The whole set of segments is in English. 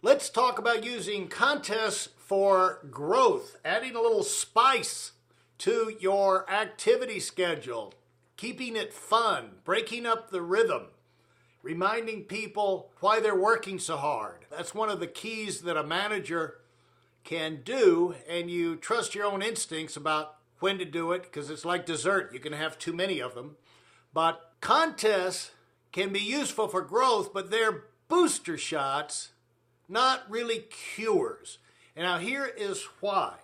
Let's talk about using contests for growth, adding a little spice to your activity schedule, keeping it fun, breaking up the rhythm, reminding people why they're working so hard. That's one of the keys that a manager can do, and you trust your own instincts about when to do it, because it's like dessert. You can have too many of them. But contests can be useful for growth, but they're booster shots, not really cures. And now here is why.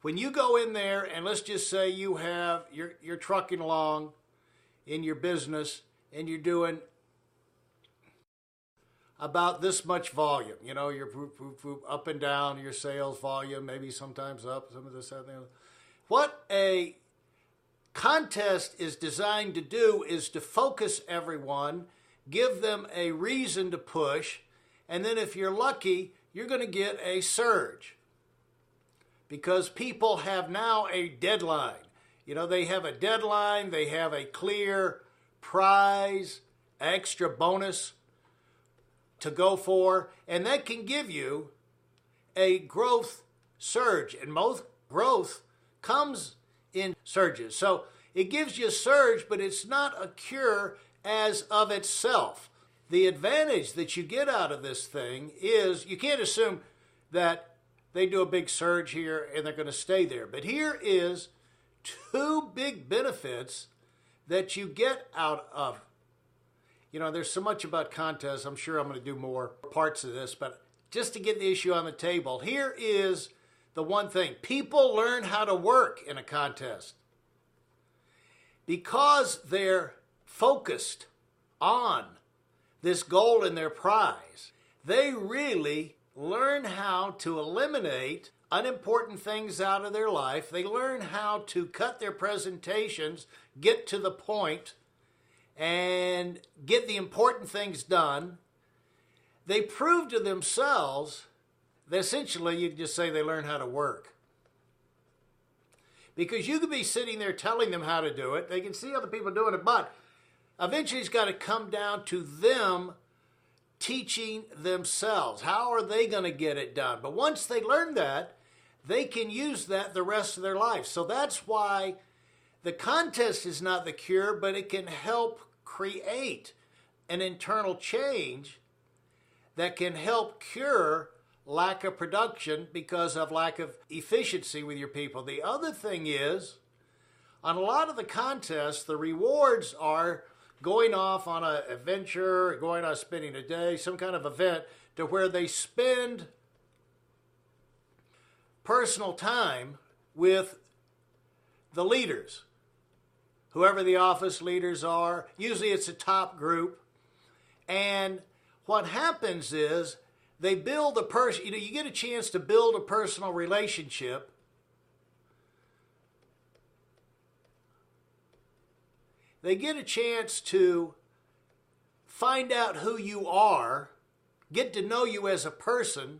When you go in there and let's just say you're trucking along in your business and you're doing about this much volume, you're up and down your sales volume, maybe sometimes up, some of this, that, and the other. What a contest is designed to do is to focus everyone, give them a reason to push, and then if you're lucky, you're going to get a surge. Because people have now a deadline. They have a deadline, they have a clear prize, extra bonus to go for, and that can give you a growth surge. And most growth comes in surges. So it gives you a surge, but it's not a cure as of itself. The advantage that you get out of this thing is you can't assume that they do a big surge here and they're going to stay there. But here is two big benefits that you get out of. There's so much about contests. I'm sure I'm going to do more parts of this, but just to get the issue on the table, here is the one thing. People learn how to work in a contest because they're focused on this goal and their prize. They really learn how to eliminate unimportant things out of their life. They learn how to cut their presentations, get to the point, and get the important things done. They prove to themselves that essentially you can just say they learn how to work. Because you could be sitting there telling them how to do it. They can see other people doing it, but eventually it's got to come down to them teaching themselves. How are they going to get it done? But once they learn that, they can use that the rest of their life. So that's why the contest is not the cure, but it can help create an internal change that can help cure lack of production because of lack of efficiency with your people. The other thing is, on a lot of the contests, the rewards are going off on an adventure, going on spending a day, some kind of event, to where they spend personal time with the leaders, whoever the office leaders are. Usually it's a top group. And what happens is they build you get a chance to build a personal relationship. They get a chance to find out who you are, get to know you as a person,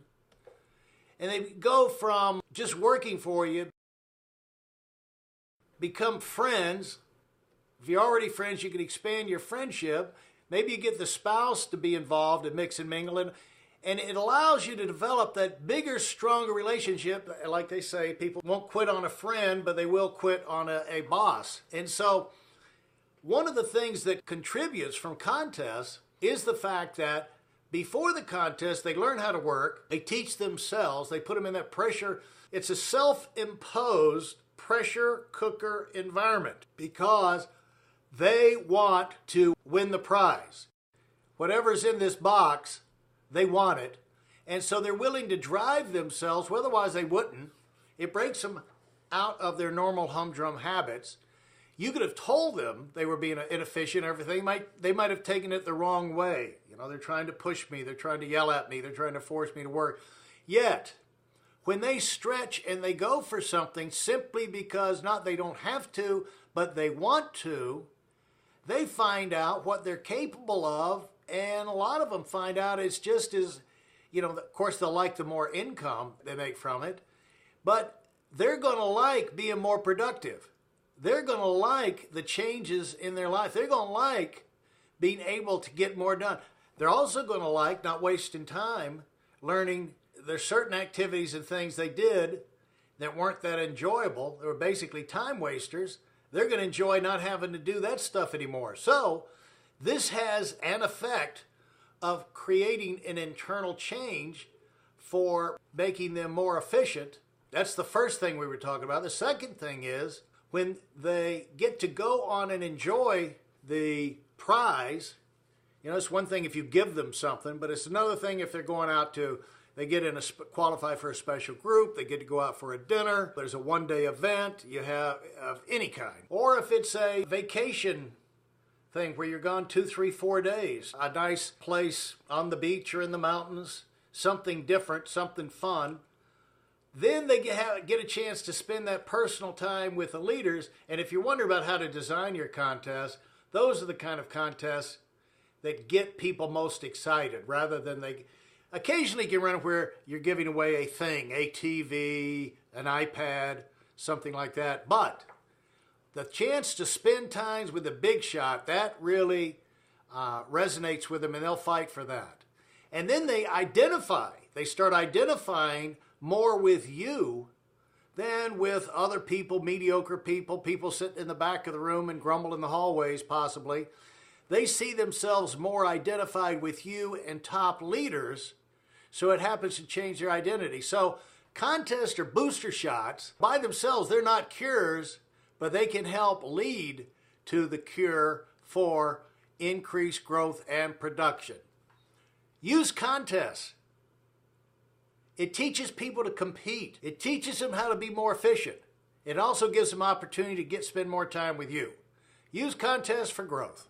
and they go from just working for you, become friends. If you're already friends, you can expand your friendship. Maybe you get the spouse to be involved and mix and mingle, and it allows you to develop that bigger, stronger relationship. Like they say, people won't quit on a friend, but they will quit on a boss. And so one of the things that contributes from contests is the fact that before the contest, they learn how to work, they teach themselves, they put them in that pressure. It's a self-imposed pressure cooker environment because they want to win the prize. Whatever's in this box, they want it. And so they're willing to drive themselves, well, otherwise they wouldn't. It breaks them out of their normal humdrum habits. You could have told them they were being inefficient and everything. They might have taken it the wrong way. They're trying to push me. They're trying to yell at me. They're trying to force me to work. Yet, when they stretch and they go for something simply because not they don't have to, but they want to, they find out what they're capable of, and a lot of them find out it's just as, of course they'll like the more income they make from it, but they're going to like being more productive. They're going to like the changes in their life. They're going to like being able to get more done. They're also going to like not wasting time learning there's certain activities and things they did that weren't that enjoyable. They were basically time wasters. They're going to enjoy not having to do that stuff anymore. So this has an effect of creating an internal change for making them more efficient. That's the first thing we were talking about. The second thing is when they get to go on and enjoy the prize. You know, it's one thing if you give them something, but it's another thing if they're going out to, they get in qualify for a special group, they get to go out for a dinner, there's a one-day event you have of any kind. Or if it's a vacation thing where you're gone 2, 3, 4 days, a nice place on the beach or in the mountains, something different, something fun, then they get a chance to spend that personal time with the leaders. And if you wonder about how to design your contest, those are the kind of contests that get people most excited, rather than they occasionally can run where you're giving away a thing, a TV, an iPad, something like that. But the chance to spend times with a big shot, that really resonates with them, and they'll fight for that. And then they start identifying more with you than with other people, mediocre people, people sitting in the back of the room and grumble in the hallways possibly. They see themselves more identified with you and top leaders, so it happens to change their identity. So contests or booster shots, by themselves, they're not cures, but they can help lead to the cure for increased growth and production. Use contests. It teaches people to compete. It teaches them how to be more efficient. It also gives them opportunity to spend more time with you. Use contests for growth.